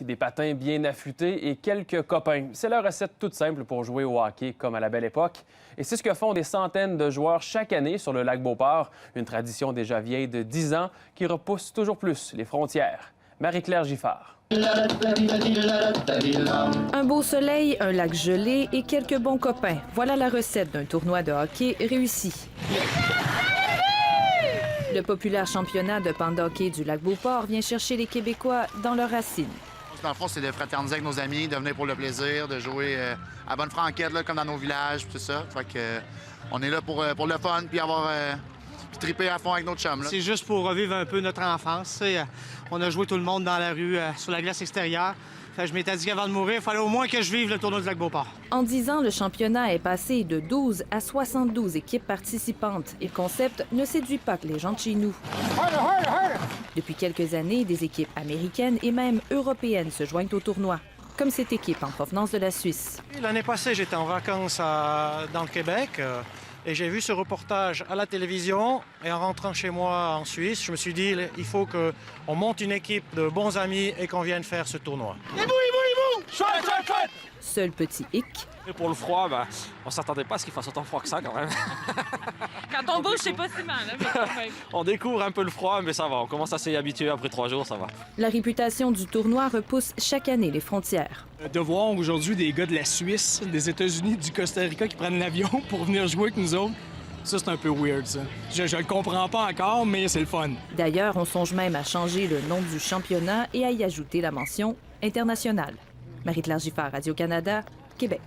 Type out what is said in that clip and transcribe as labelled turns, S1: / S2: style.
S1: Des patins bien affûtés et quelques copains. C'est la recette toute simple pour jouer au hockey comme à la belle époque. Et c'est ce que font des centaines de joueurs chaque année sur le lac Beauport, une tradition déjà vieille de 10 ans qui repousse toujours plus les frontières. Marie-Claire Giffard.
S2: Un beau soleil, un lac gelé et quelques bons copains. Voilà la recette d'un tournoi de hockey réussi. Le populaire championnat de panda-hockey du lac Beauport vient chercher les Québécois dans leurs racines.
S3: Dans le fond, c'est de fraterniser avec nos amis, de venir pour le plaisir, de jouer à bonne franquette, là, comme dans nos villages, tout ça. Fait que, on est là pour le fun, puis puis triper à fond avec notre chum.
S4: C'est juste pour revivre un peu notre enfance. On a joué tout le monde dans la rue, sur la glace extérieure. Je m'étais dit qu'avant de mourir, il fallait au moins que je vive le tournoi du lac Beauport.
S2: En 10 ans, le championnat est passé de 12 à 72 équipes participantes. Et le concept ne séduit pas que les gens de chez nous. Depuis quelques années, des équipes américaines et même européennes se joignent au tournoi, comme cette équipe en provenance de la Suisse.
S4: L'année passée, j'étais en vacances dans le Québec et j'ai vu ce reportage à la télévision. Et en rentrant chez moi en Suisse, je me suis dit il faut qu'on monte une équipe de bons amis et qu'on vienne faire ce tournoi.
S2: Seul petit hic.
S5: Et pour le froid, on s'attendait pas à ce qu'il fasse autant froid que ça quand même.
S6: Quand on bouge, c'est pas si mal. Hein, mais quand même.
S5: On découvre un peu le froid, mais ça va. On commence à s'y habituer après 3 jours, ça va.
S2: La réputation du tournoi repousse chaque année les frontières.
S7: De voir aujourd'hui des gars de la Suisse, des États-Unis, du Costa Rica qui prennent l'avion pour venir jouer avec nous autres, ça, c'est un peu weird, ça. Je le comprends pas encore, mais c'est le fun.
S2: D'ailleurs, on songe même à changer le nom du championnat et à y ajouter la mention internationale. Marie-Claire Giffard, Radio-Canada, Québec.